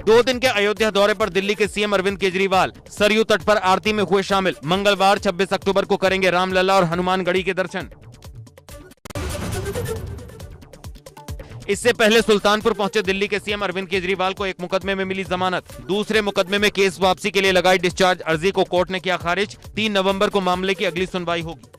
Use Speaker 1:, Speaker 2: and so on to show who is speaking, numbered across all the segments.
Speaker 1: दो दिन के अयोध्या दौरे पर दिल्ली के सीएम अरविंद केजरीवाल सरयू तट पर आरती में हुए शामिल। मंगलवार 26 अक्टूबर को करेंगे रामलला और हनुमानगढ़ी के दर्शन। इससे पहले सुल्तानपुर पहुंचे दिल्ली के सीएम अरविंद केजरीवाल को एक मुकदमे में मिली जमानत। दूसरे मुकदमे में केस वापसी के लिए लगाई डिस्चार्ज अर्जी को कोर्ट ने किया खारिज। 3 नवंबर को मामले की अगली सुनवाई होगी।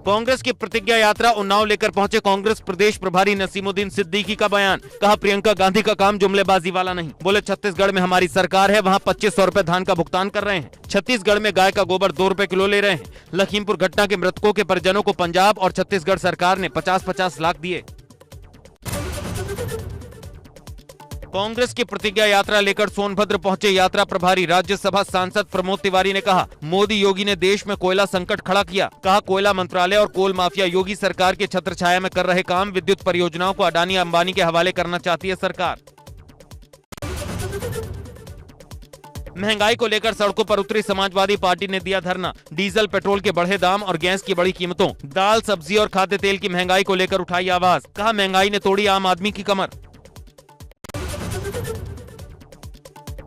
Speaker 1: कांग्रेस की प्रतिज्ञा यात्रा उन्नाव लेकर पहुंचे कांग्रेस प्रदेश प्रभारी नसीमुद्दीन सिद्दीकी का बयान। कहा, प्रियंका गांधी का काम जुमलेबाजी वाला नहीं। बोले, छत्तीसगढ़ में हमारी सरकार है, वहां 2500 रुपए धान का भुगतान कर रहे हैं। छत्तीसगढ़ में गाय का गोबर 2 रुपए किलो ले रहे हैं। लखीमपुर घटना के मृतकों के परिजनों को पंजाब और छत्तीसगढ़ सरकार ने 50-50 लाख दिए। कांग्रेस की प्रतिज्ञा यात्रा लेकर सोनभद्र पहुंचे यात्रा प्रभारी राज्यसभा सांसद प्रमोद तिवारी ने कहा, मोदी योगी ने देश में कोयला संकट खड़ा किया। कहा, कोयला मंत्रालय और कोल माफिया योगी सरकार के छत्रछाया में कर रहे काम। विद्युत परियोजनाओं को अडानी अंबानी के हवाले करना चाहती है सरकार। महंगाई को लेकर सड़कों पर उतरी समाजवादी पार्टी ने दिया धरना। डीजल पेट्रोल के बढ़े दाम और गैस की बढ़ी कीमतों, दाल सब्जी और खाद्य तेल की महंगाई को लेकर उठाई आवाज। कहा, महंगाई ने तोड़ी आम आदमी की कमर।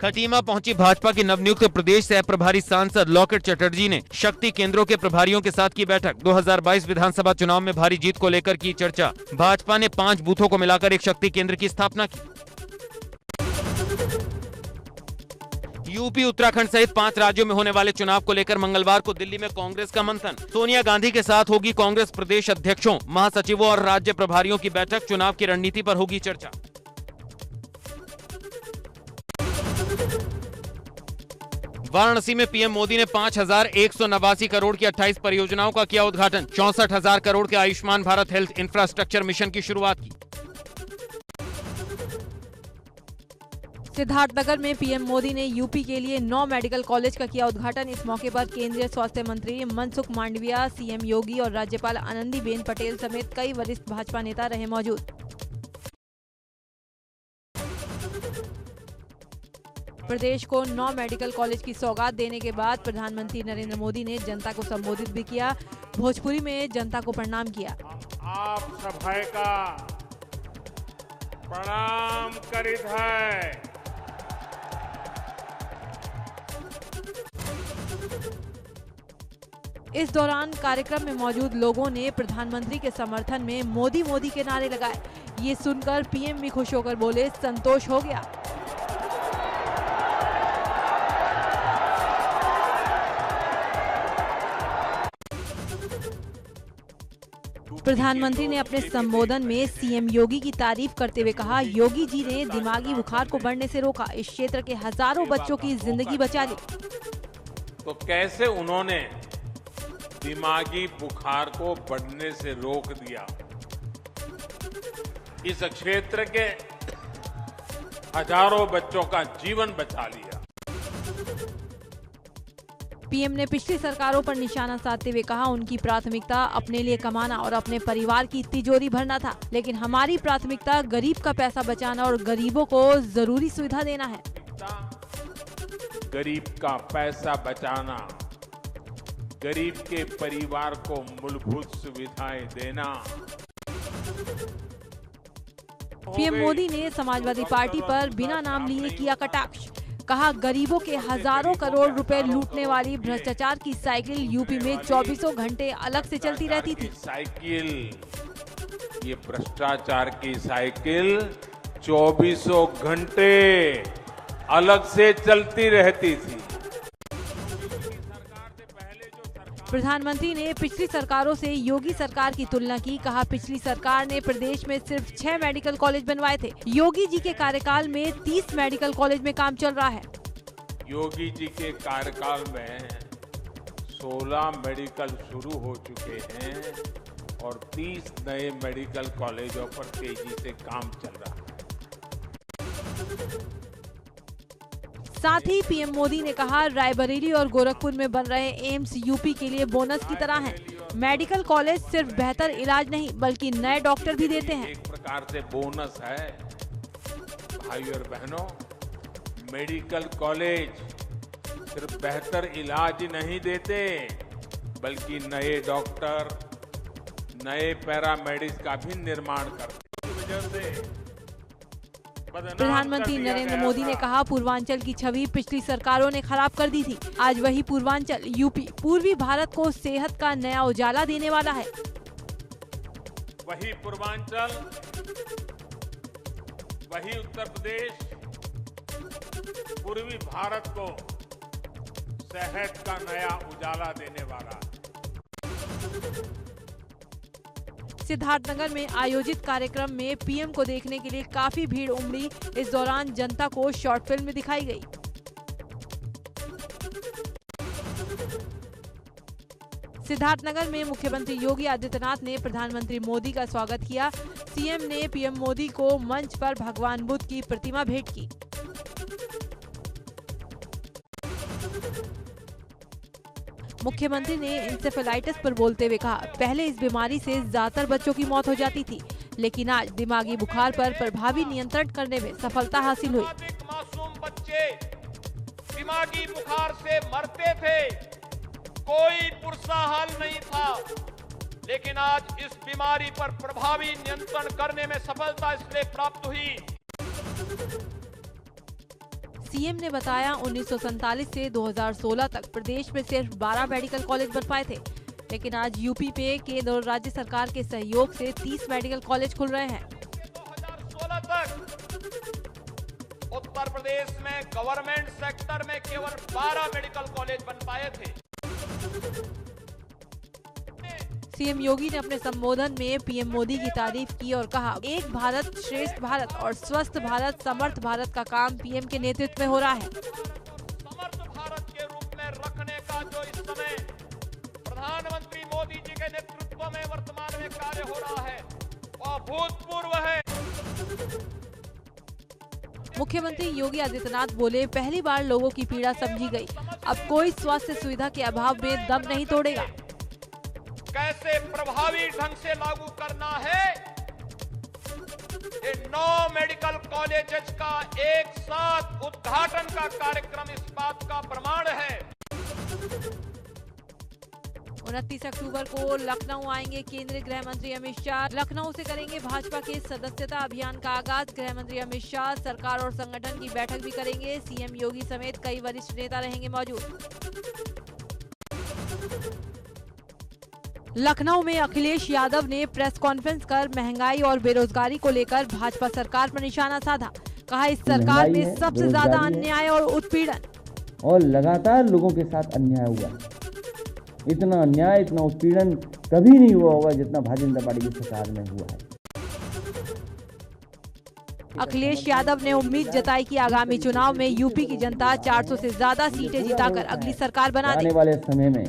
Speaker 1: खटीमा पहुंची भाजपा की नवनियुक्त प्रदेश सह प्रभारी सांसद लॉकेट चटर्जी ने शक्ति केंद्रों के प्रभारियों के साथ की बैठक। 2022 विधानसभा चुनाव में भारी जीत को लेकर की चर्चा। भाजपा ने 5 बूथों को मिलाकर एक शक्ति केंद्र की स्थापना की। यूपी उत्तराखंड सहित 5 राज्यों में होने वाले चुनाव को लेकर मंगलवार को दिल्ली में कांग्रेस का मंथन। सोनिया गांधी के साथ होगी कांग्रेस प्रदेश अध्यक्षों, महासचिवों और राज्य प्रभारियों की बैठक। चुनाव की रणनीति पर होगी चर्चा। वाराणसी में पीएम मोदी ने 5,189 करोड़ की 28 परियोजनाओं का किया उद्घाटन। 64,000 करोड़ के Ayushman Bharat health infrastructure mission की शुरुआत की।
Speaker 2: सिद्धार्थनगर में पीएम मोदी ने यूपी के लिए 9 मेडिकल कॉलेज का किया उद्घाटन। इस मौके पर केंद्रीय स्वास्थ्य मंत्री मनसुख मांडविया, सीएम योगी और राज्यपाल आनंदीबेन पटेल समेत कई वरिष्ठ भाजपा नेता रहे मौजूद। प्रदेश को 9 मेडिकल कॉलेज की सौगात देने के बाद प्रधानमंत्री नरेंद्र मोदी ने जनता को संबोधित भी किया। भोजपुरी में जनता को प्रणाम किया।
Speaker 3: आप सभा का प्रणाम करित है।
Speaker 2: इस दौरान कार्यक्रम में मौजूद लोगों ने प्रधानमंत्री के समर्थन में मोदी मोदी के नारे लगाए। ये सुनकर पीएम भी खुश होकर बोले, संतोष हो गया। प्रधानमंत्री ने अपने संबोधन में सीएम योगी की तारीफ करते हुए कहा, योगी जी ने दिमागी बुखार को बढ़ने से रोका। इस क्षेत्र के हजारों बच्चों की जिंदगी बचा ली।
Speaker 3: तो कैसे उन्होंने दिमागी बुखार को बढ़ने से रोक दिया। इस क्षेत्र के हजारों बच्चों का जीवन बचा लिया।
Speaker 2: पीएम ने पिछली सरकारों पर निशाना साधते हुए कहा, उनकी प्राथमिकता अपने लिए कमाना और अपने परिवार की तिजोरी भरना था, लेकिन हमारी प्राथमिकता गरीब का पैसा बचाना और गरीबों को जरूरी सुविधा देना है।
Speaker 3: गरीब का पैसा बचाना, गरीब के परिवार को मूलभूत सुविधाएं देना।
Speaker 2: पीएम मोदी ने समाजवादी पार्टी पर बिना नाम लिए किया कटाक्ष। कहा, गरीबों के हजारों करोड़ रुपए लूटने वाली भ्रष्टाचार की साइकिल यूपी में 24 घंटे अलग से चलती रहती थी।
Speaker 3: साइकिल, ये भ्रष्टाचार की साइकिल 24 घंटे अलग से चलती रहती थी।
Speaker 2: प्रधानमंत्री ने पिछली सरकारों से योगी सरकार की तुलना की। कहा, पिछली सरकार ने प्रदेश में सिर्फ 6 मेडिकल कॉलेज बनवाए थे। योगी जी के कार्यकाल में 30 मेडिकल कॉलेज में काम चल रहा है।
Speaker 3: योगी जी के कार्यकाल में 16 मेडिकल शुरू हो चुके हैं और 30 नए मेडिकल कॉलेजों पर तेजी से काम चल रहा है।
Speaker 2: साथ ही पीएम मोदी ने कहा, रायबरेली और गोरखपुर में बन रहे एम्स यूपी के लिए बोनस की तरह हैं। मेडिकल कॉलेज सिर्फ बेहतर इलाज नहीं बल्कि नए डॉक्टर भी देते हैं।
Speaker 3: एक प्रकार से बोनस है। भाइयों और बहनों, मेडिकल कॉलेज सिर्फ बेहतर इलाज नहीं देते बल्कि नए डॉक्टर, नए पैरामेडिक्स का भी निर्माण करते हैं। वजह से
Speaker 2: प्रधानमंत्री नरेंद्र मोदी ने कहा, पूर्वांचल की छवि पिछली सरकारों ने खराब कर दी थी। आज वही पूर्वांचल यूपी पूर्वी भारत को सेहत का नया उजाला देने वाला है।
Speaker 3: वही पूर्वांचल, वही उत्तर प्रदेश पूर्वी भारत को सेहत का नया उजाला देने वाला है।
Speaker 2: सिद्धार्थनगर में आयोजित कार्यक्रम में पीएम को देखने के लिए काफी भीड़ उमड़ी। इस दौरान जनता को शॉर्ट फिल्म दिखाई गई। सिद्धार्थनगर में मुख्यमंत्री योगी आदित्यनाथ ने प्रधानमंत्री मोदी का स्वागत किया। सीएम ने पीएम मोदी को मंच पर भगवान बुद्ध की प्रतिमा भेंट की। मुख्यमंत्री ने इंसेफेलाइटिस पर बोलते हुए कहा, पहले इस बीमारी से ज्यादातर बच्चों की मौत हो जाती थी, लेकिन आज दिमागी बुखार पर प्रभावी नियंत्रण करने में सफलता हासिल हुई।
Speaker 4: मासूम बच्चे दिमागी बुखार से मरते थे, कोई पुरसा हल नहीं था, लेकिन आज इस बीमारी पर प्रभावी नियंत्रण करने में सफलता इसलिए प्राप्त हुई।
Speaker 2: सीएम ने बताया, 1947 से 2016 तक प्रदेश में सिर्फ 12 मेडिकल कॉलेज बन पाए थे, लेकिन आज यूपी पे केंद्र और राज्य सरकार के सहयोग से 30 मेडिकल कॉलेज खुल रहे हैं।
Speaker 4: 2016 तक उत्तर प्रदेश में गवर्नमेंट सेक्टर में केवल 12 मेडिकल कॉलेज बन पाए थे।
Speaker 2: सीएम योगी ने अपने संबोधन में पीएम मोदी की तारीफ की और कहा, एक भारत श्रेष्ठ भारत और स्वस्थ भारत समर्थ भारत का काम पीएम के नेतृत्व में हो रहा है।
Speaker 4: समर्थ भारत के रूप में रखने का जो इस समय प्रधानमंत्री मोदी जी के नेतृत्व में वर्तमान में कार्य हो रहा है, वह अभूतपूर्व है।
Speaker 2: मुख्यमंत्री योगी आदित्यनाथ बोले, पहली बार लोगों की पीड़ा समझी गई। अब कोई स्वास्थ्य सुविधा के अभाव में दम नहीं तोड़ेगा।
Speaker 4: कैसे प्रभावी ढंग से लागू करना है, ये 9 मेडिकल कॉलेजेस का एक साथ उद्घाटन का कार्यक्रम इस बात का प्रमाण है।
Speaker 2: 29 अक्टूबर को लखनऊ आएंगे केंद्रीय गृह मंत्री अमित शाह। लखनऊ से करेंगे भाजपा के सदस्यता अभियान का आगाज। गृह मंत्री अमित शाह सरकार और संगठन की बैठक भी करेंगे। सीएम योगी समेत कई वरिष्ठ नेता रहेंगे मौजूद। लखनऊ में अखिलेश यादव ने प्रेस कॉन्फ्रेंस कर महंगाई और बेरोजगारी को लेकर भाजपा सरकार पर निशाना साधा। कहा, इस सरकार में सबसे ज्यादा अन्याय और उत्पीड़न
Speaker 5: और लगातार लोगों के साथ अन्याय हुआ। इतना अन्याय, इतना उत्पीड़न कभी नहीं हुआ होगा जितना भारतीय जनता पार्टी की सरकार में हुआ है।
Speaker 2: अखिलेश यादव ने उम्मीद जताई कि आगामी चुनाव में यूपी की जनता 400 से ज्यादा सीटें जिताकर अगली सरकार बना देगी।
Speaker 5: आने वाले समय में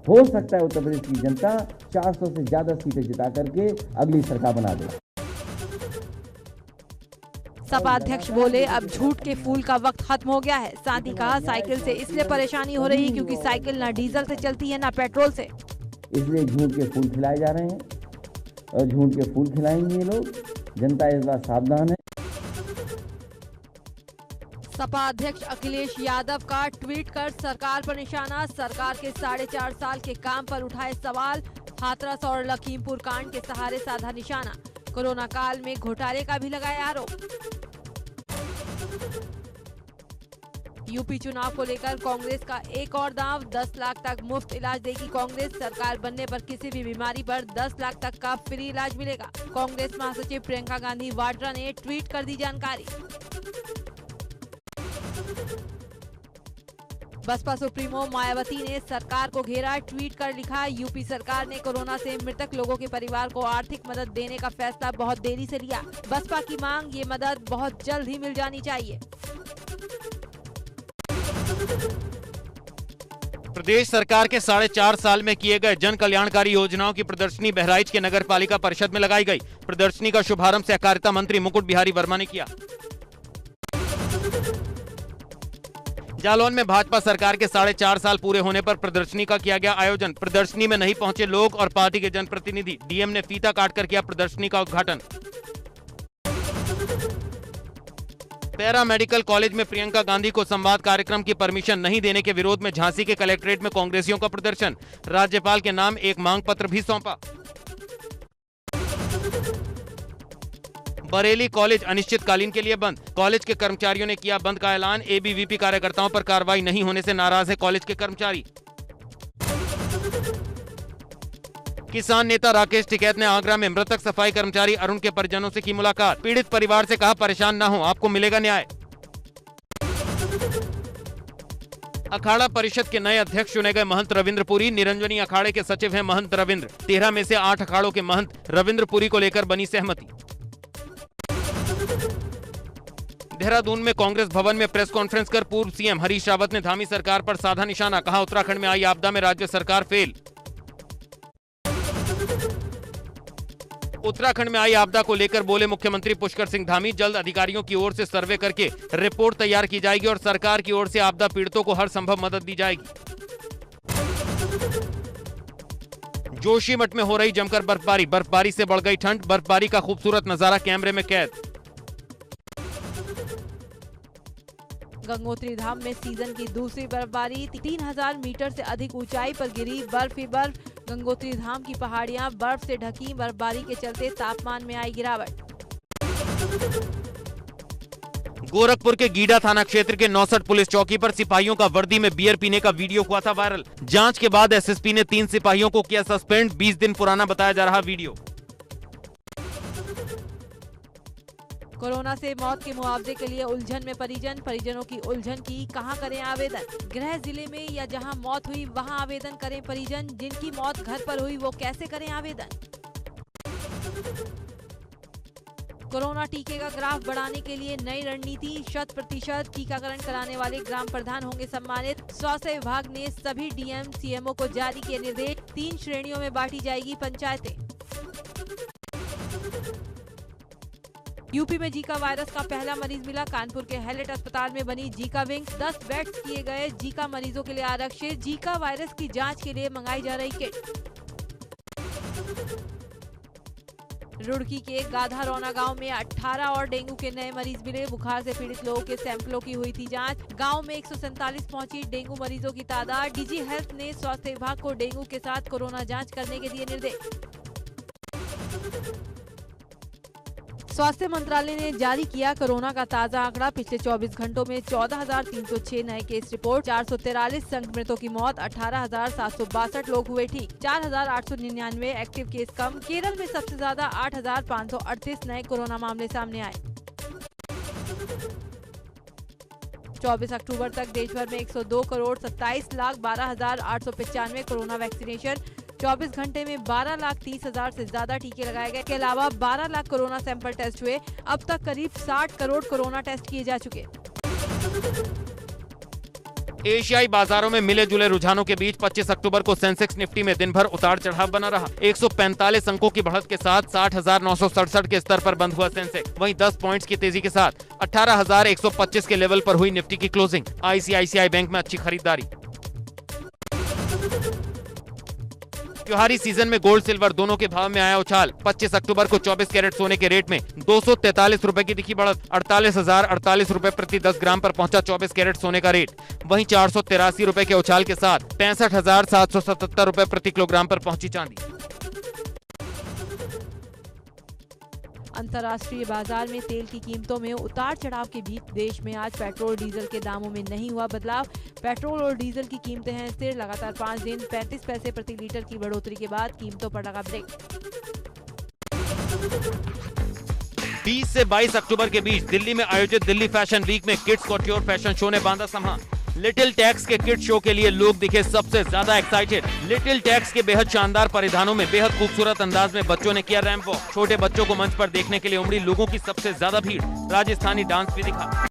Speaker 5: हो सकता है उत्तर प्रदेश की जनता 400 से ज्यादा सीटें जिता करके अगली सरकार बना दे।
Speaker 2: सपा अध्यक्ष बोले, अब झूठ के फूल का वक्त खत्म हो गया है। साथ ही कहा, साइकिल से इसलिए परेशानी हो रही है क्योंकि साइकिल ना डीजल से चलती है ना पेट्रोल से,
Speaker 5: इसलिए झूठ के फूल खिलाए जा रहे हैं और झूठ के फूल खिलाएंगे ये लोग। जनता इस बात सावधान है।
Speaker 2: सपा अध्यक्ष अखिलेश यादव का ट्वीट कर सरकार पर निशाना। सरकार के 4.5 साल के काम पर उठाए सवाल। हाथरस और लखीमपुर कांड के सहारे साधा निशाना। कोरोना काल में घोटाले का भी लगाया आरोप। यूपी चुनाव को लेकर कांग्रेस का एक और दांव। 10 लाख तक मुफ्त इलाज देगी कांग्रेस। सरकार बनने पर किसी भी बीमारी पर 10 लाख तक का फ्री इलाज मिलेगा। कांग्रेस महासचिव प्रियंका गांधी वाड्रा ने ट्वीट कर दी जानकारी। बसपा सुप्रीमो मायावती ने सरकार को घेरा। ट्वीट कर लिखा, यूपी सरकार ने कोरोना से मृतक लोगों के परिवार को आर्थिक मदद देने का फैसला बहुत देरी से लिया। बसपा की मांग, ये मदद बहुत जल्द ही मिल जानी चाहिए।
Speaker 1: प्रदेश सरकार के 4.5 साल में किए गए जन कल्याणकारी योजनाओं की प्रदर्शनी बहराइच के नगर पालिका परिषद में लगाई गई। प्रदर्शनी का शुभारंभ सहकारिता मंत्री मुकुट बिहारी वर्मा ने किया। जालौन में भाजपा सरकार के 4.5 साल पूरे होने पर प्रदर्शनी का किया गया आयोजन। प्रदर्शनी में नहीं पहुंचे लोग और पार्टी के जनप्रतिनिधि। डीएम ने फीता काटकर किया प्रदर्शनी का उद्घाटन। पैरा मेडिकल कॉलेज में प्रियंका गांधी को संवाद कार्यक्रम की परमिशन नहीं देने के विरोध में झांसी के कलेक्ट्रेट में कांग्रेसियों का प्रदर्शन। राज्यपाल के नाम एक मांग पत्र भी सौंपा। बरेली कॉलेज अनिश्चितकालीन के लिए बंद। कॉलेज के कर्मचारियों ने किया बंद का ऐलान। एबीवीपी कार्यकर्ताओं पर कार्रवाई नहीं होने से नाराज है कॉलेज के कर्मचारी। किसान नेता राकेश टिकैत ने आगरा में मृतक सफाई कर्मचारी अरुण के परिजनों से की मुलाकात। पीड़ित परिवार से कहा, परेशान न हो, आपको मिलेगा न्याय। अखाड़ा परिषद के नए अध्यक्ष चुने गए महंत रविंद्र पुरी। निरंजनी अखाड़े के सचिव हैं महंत रविंद्र। 13 में से 8 अखाड़ों के महंत रविंद्र पुरी को लेकर बनी सहमति। देहरादून में कांग्रेस भवन में प्रेस कॉन्फ्रेंस कर पूर्व सीएम हरीश रावत ने धामी सरकार पर साधा निशाना। कहा, उत्तराखंड में आई आपदा में राज्य सरकार फेल। उत्तराखंड में आई आपदा को लेकर बोले मुख्यमंत्री पुष्कर सिंह धामी, जल्द अधिकारियों की ओर से सर्वे करके रिपोर्ट तैयार की जाएगी और सरकार की ओर से आपदा पीड़ितों को हर संभव मदद दी जाएगी। जोशीमठ में हो रही जमकर बर्फबारी। बर्फबारी से बढ़ गई ठंड। बर्फबारी का खूबसूरत नजारा कैमरे में कैद।
Speaker 2: गंगोत्री धाम में सीजन की दूसरी बर्फबारी। 3000 मीटर से अधिक ऊंचाई पर गिरी बर्फ ही बर्फ। गंगोत्री धाम की पहाड़ियां बर्फ से ढकी। बर्फबारी के चलते तापमान में आई गिरावट।
Speaker 1: गोरखपुर के गीडा थाना क्षेत्र के 69 पुलिस चौकी पर सिपाहियों का वर्दी में बियर पीने का वीडियो हुआ था वायरल। जांच के बाद एसएसपी ने 3 सिपाहियों को किया सस्पेंड। 20 दिन पुराना बताया जा रहा वीडियो।
Speaker 2: कोरोना से मौत के मुआवजे के लिए उलझन में परिजन। परिजनों की उलझन की, कहां करें आवेदन। गृह जिले में या जहां मौत हुई वहां आवेदन करें परिजन। जिनकी मौत घर पर हुई वो कैसे करें आवेदन। कोरोना टीके का ग्राफ बढ़ाने के लिए नई रणनीति। 100% टीकाकरण कराने वाले ग्राम प्रधान होंगे सम्मानित। स्वास्थ्य विभाग ने सभी डीएम सीएमओ को जारी किए निर्देश। 3 श्रेणियों में बांटी जाएगी पंचायतें। यूपी में जीका वायरस का पहला मरीज मिला। कानपुर के हैलेट अस्पताल में बनी जीका विंग। 10 बेड्स किए गए जीका मरीजों के लिए आरक्षित। जीका वायरस की जांच के लिए मंगाई जा रही किट। रुड़की के गाधारौना गांव में 18 और डेंगू के नए मरीज मिले। बुखार से पीड़ित लोगों के सैंपलों की हुई थी जांच। गांव में 147 पहुंची डेंगू मरीजों की तादाद। डीजी हेल्थ ने स्वास्थ्य विभाग को डेंगू के साथ कोरोना जांच करने के दिए निर्देश। स्वास्थ्य मंत्रालय ने जारी किया कोरोना का ताजा आंकड़ा। पिछले 24 घंटों में 14,306 नए केस रिपोर्ट। 443 संक्रमितों की मौत। 18,762 लोग हुए ठीक। 4,899 एक्टिव केस कम। केरल में सबसे ज्यादा 8,538 नए कोरोना मामले सामने आए। 24 अक्टूबर तक देश भर में 102 करोड़ 27 लाख 12,895 कोरोना वैक्सीनेशन। 24 घंटे में 12,30,000 से ज्यादा टीके लगाए गए। के अलावा 12 लाख कोरोना सैंपल टेस्ट हुए। अब तक करीब 60 करोड़ कोरोना टेस्ट किए जा चुके।
Speaker 1: एशियाई बाजारों में मिले जुले रुझानों के बीच 25 अक्टूबर को सेंसेक्स निफ्टी में दिन भर उतार चढ़ाव बना रहा। 145 अंकों की बढ़त के साथ 60,967 के स्तर पर बंद हुआ सेंसेक्स। वहीं 10 पॉइंट्स की तेजी के साथ 18,125 के लेवल पर हुई निफ्टी की क्लोजिंग। आईसीआईसीआई बैंक में अच्छी खरीदारी। त्योहारी सीजन में गोल्ड सिल्वर दोनों के भाव में आया उछाल। 25 अक्टूबर को 24 कैरेट सोने के रेट में 243 रुपए की दिखी बढ़त। 48,048 रुपए प्रति 10 ग्राम पर पहुंचा 24 कैरेट सोने का रेट। वहीं 483 रुपए के उछाल के साथ 65,777 रुपए प्रति किलोग्राम पर पहुंची चांदी।
Speaker 2: अंतर्राष्ट्रीय बाजार में तेल की कीमतों में उतार चढ़ाव के बीच देश में आज पेट्रोल डीजल के दामों में नहीं हुआ बदलाव। पेट्रोल और डीजल की कीमतें हैं स्थिर। लगातार 5 दिन 35 पैसे प्रति लीटर की बढ़ोतरी के बाद कीमतों पर लगा ब्रेक।
Speaker 1: 20 से 22 अक्टूबर के बीच दिल्ली में आयोजित दिल्ली फैशन वीक में किड्स कॉट्योर फैशन शो ने बांधा सम्मान। लिटिल टैक्स के किड शो के लिए लोग दिखे सबसे ज्यादा एक्साइटेड। लिटिल टैक्स के बेहद शानदार परिधानों में बेहद खूबसूरत अंदाज में बच्चों ने किया रैंप वॉक। छोटे बच्चों को मंच पर देखने के लिए उमड़ी लोगों की सबसे ज्यादा भीड़। राजस्थानी डांस भी दिखा।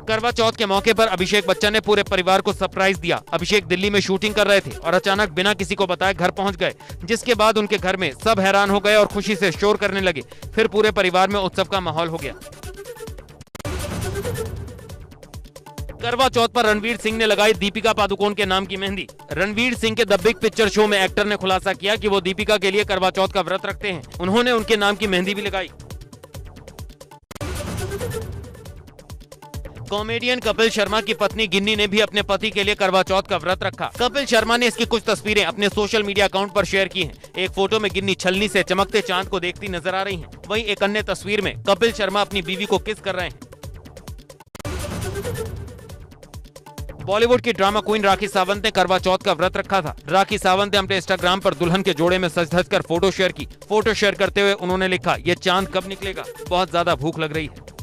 Speaker 1: करवा चौथ के मौके पर अभिषेक बच्चन ने पूरे परिवार को सरप्राइज दिया। अभिषेक दिल्ली में शूटिंग कर रहे थे और अचानक बिना किसी को बताए घर पहुंच गए, जिसके बाद उनके घर में सब हैरान हो गए और खुशी से शोर करने लगे। फिर पूरे परिवार में उत्सव का माहौल हो गया। करवा चौथ पर रणवीर सिंह ने लगाई दीपिका पादुकोण के नाम की मेहंदी। रणवीर सिंह के द बिग पिक्चर शो में एक्टर ने खुलासा किया कि वो दीपिका के लिए करवा चौथ का व्रत रखते हैं। उन्होंने उनके नाम की मेहंदी भी लगाई। कॉमेडियन कपिल शर्मा की पत्नी गिन्नी ने भी अपने पति के लिए करवा चौथ का व्रत रखा। कपिल शर्मा ने इसकी कुछ तस्वीरें अपने सोशल मीडिया अकाउंट पर शेयर की हैं। एक फोटो में गिन्नी छलनी से चमकते चांद को देखती नजर आ रही हैं। वहीं एक अन्य तस्वीर में कपिल शर्मा अपनी बीवी को किस कर रहे हैं। बॉलीवुड की ड्रामा क्वीन राखी सावंत ने करवा चौथ का व्रत रखा था। राखी सावंत ने अपने इंस्टाग्राम पर दुल्हन के जोड़े में सज धज कर फोटो शेयर की। फोटो शेयर करते हुए उन्होंने लिखा, ये चांद कब निकलेगा, बहुत ज्यादा भूख लग रही है।